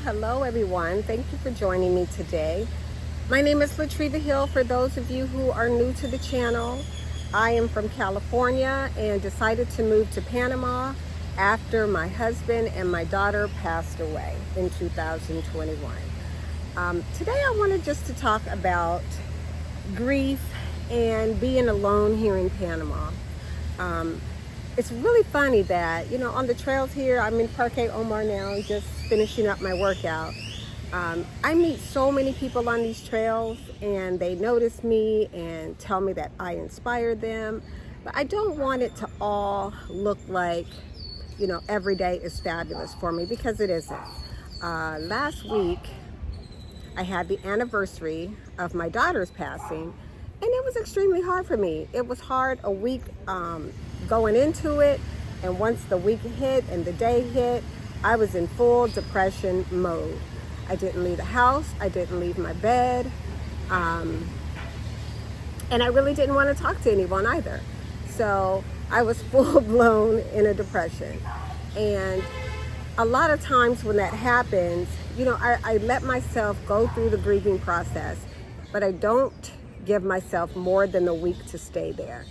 Hello everyone. Thank you for joining me today. My name is Latriva Hill. For those of you who are new to the channel, I am from California and decided to move to Panama after my husband and my daughter passed away in 2021. Today I wanted just to talk about grief and being alone here in Panama. It's really funny that, on the trails here, I'm in Parque Omar now, just finishing up my workout. I meet so many people on these trails and they notice me and tell me that I inspired them. But I don't want it to all look like, every day is fabulous for me, because it isn't. Last week, I had the anniversary of my daughter's passing, and it was extremely hard for me. It was hard a week going into it, and once the week hit and the day hit, I was in full depression mode. I didn't leave the house, I didn't leave my bed, and I really didn't want to talk to anyone either. So I was full blown in a depression. And a lot of times when that happens, I let myself go through the grieving process, but I don't give myself more than a week to stay there.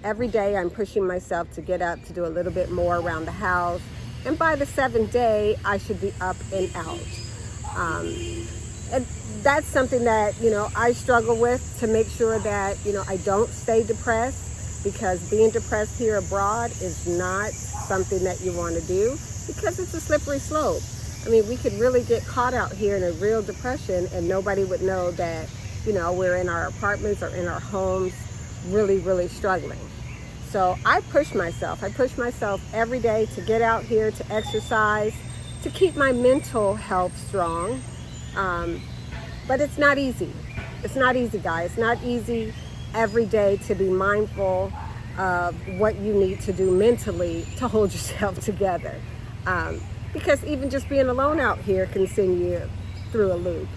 Every day I'm pushing myself to get up, to do a little bit more around the house. And by the 7th day, I should be up and out. And that's something that, I struggle with, to make sure that, I don't stay depressed, because being depressed here abroad is not something that you want to do, because it's a slippery slope. I mean, we could really get caught out here in a real depression and nobody would know that, we're in our apartments or in our homes really, really struggling. So I push myself. I push myself every day to get out here, to exercise, to keep my mental health strong. But it's not easy. It's not easy, guys. It's not easy every day to be mindful of what you need to do mentally to hold yourself together. Because even just being alone out here can send you through a loop.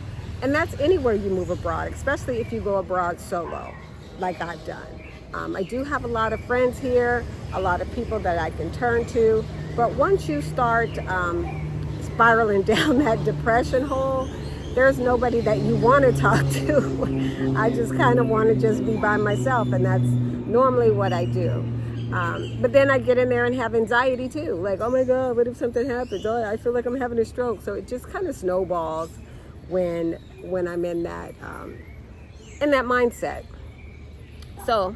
And that's anywhere you move abroad, especially if you go abroad solo, like I've done. I do have a lot of friends here, a lot of people that I can turn to, but once you start spiraling down that depression hole, there's nobody that you want to talk to. I just kind of want to just be by myself, and that's normally what I do. But then I get in there and have anxiety too, like, oh my God, what if something happens? Oh, I feel like I'm having a stroke. So it just kind of snowballs when I'm in that mindset. So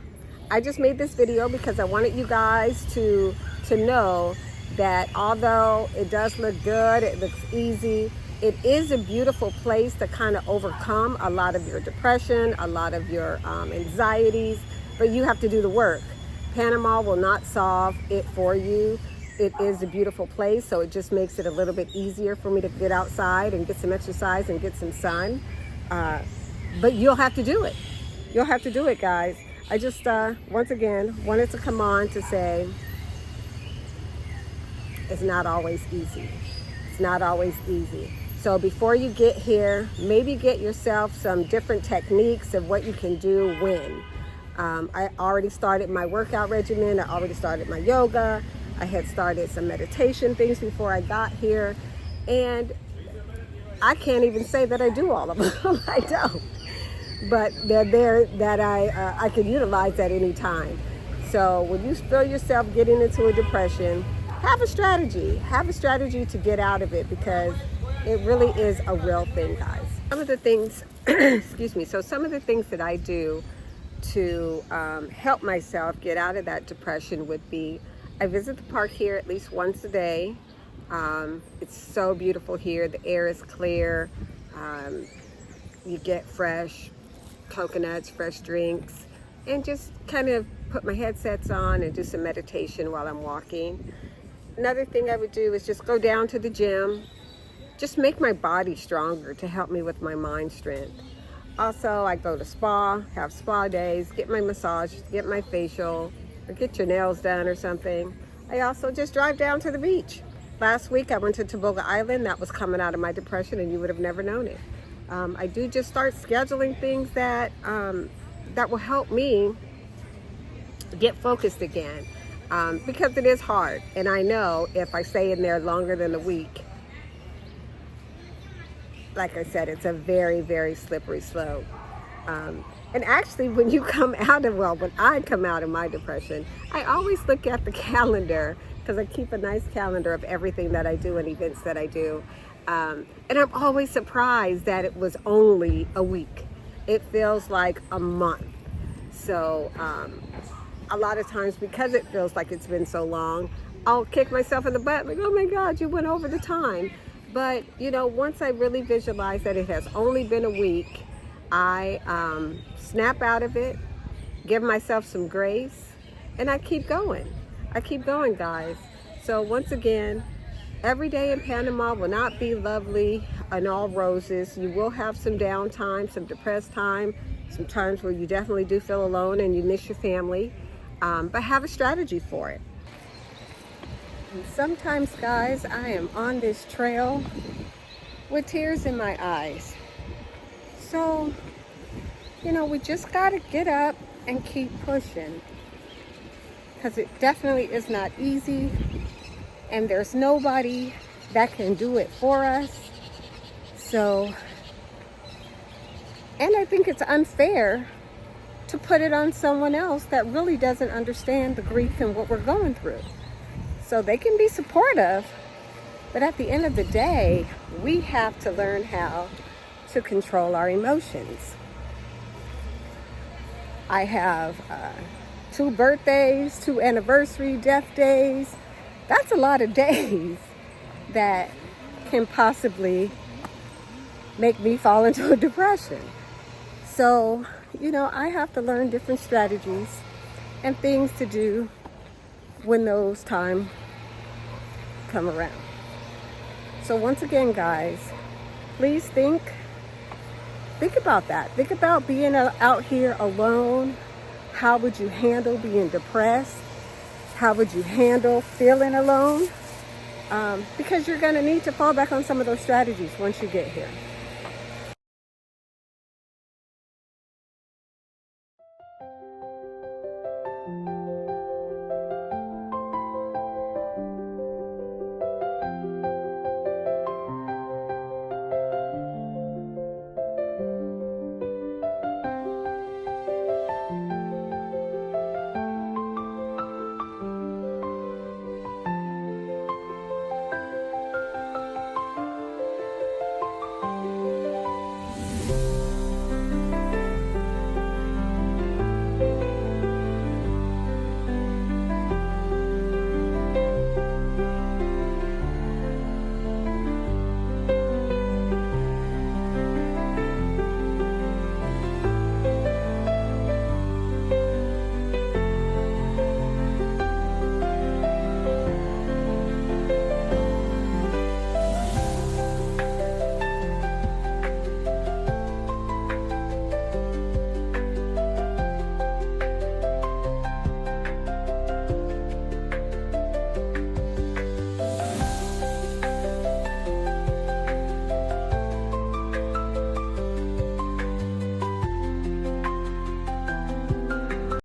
I just made this video because I wanted you guys to know that although it does look good, it looks easy, it is a beautiful place to kind of overcome a lot of your depression, a lot of your anxieties, but you have to do the work. Panama will not solve it for you. It is a beautiful place, so it just makes it a little bit easier for me to get outside and get some exercise and get some sun. But you'll have to do it. You'll have to do it, guys. I just, once again, wanted to come on to say it's not always easy. It's not always easy. So before you get here, maybe get yourself some different techniques of what you can do when. I already started my workout regimen. I already started my yoga. I had started some meditation things before I got here. And I can't even say that I do all of them. I don't. But they're there that I can utilize at any time. So when you feel yourself getting into a depression, have a strategy. Have a strategy to get out of it, because it really is a real thing, guys. Some of the things, excuse me, so some of the things that I do to help myself get out of that depression would be, I visit the park here at least once a day. It's so beautiful here. The air is clear. You get fresh coconuts, fresh drinks, and just kind of put my headsets on and do some meditation while I'm walking. Another thing I would do is just go down to the gym, just make my body stronger to help me with my mind strength. Also, I go to spa, have spa days, get my massage, get my facial, or get your nails done or something. I also just drive down to the beach. Last week I went to Toboga Island. That was coming out of my depression, and you would have never known it. I do just start scheduling things that will help me get focused again, because it is hard. And I know if I stay in there longer than a week, like I said, it's a very, very slippery slope. And actually, when you come out of, well, when I come out of my depression, I always look at the calendar because I keep a nice calendar of everything that I do and events that I do. And I'm always surprised that it was only a week. It feels like a month. So a lot of times, because it feels like it's been so long, I'll kick myself in the butt, like, oh my God, you went over the time. But, you know, once I really visualize that it has only been a week, I snap out of it, give myself some grace, and I keep going. I keep going, guys. So once again, every day in Panama will not be lovely and all roses. You will have some downtime, some depressed time, some times where you definitely do feel alone and you miss your family, but have a strategy for it. And sometimes, guys, I am on this trail with tears in my eyes. So, you know, we just got to get up and keep pushing, because it definitely is not easy, and there's nobody that can do it for us. So, and I think it's unfair to put it on someone else that really doesn't understand the grief and what we're going through. So they can be supportive, but at the end of the day, we have to learn how to control our emotions. I have 2 birthdays, 2 anniversary death days. That's a lot of days that can possibly make me fall into a depression. So, you know, I have to learn different strategies and things to do when those times come around. So once again, guys, please think about that. Think about being out here alone. How would you handle being depressed? How would you handle feeling alone? Because you're going to need to fall back on some of those strategies once you get here.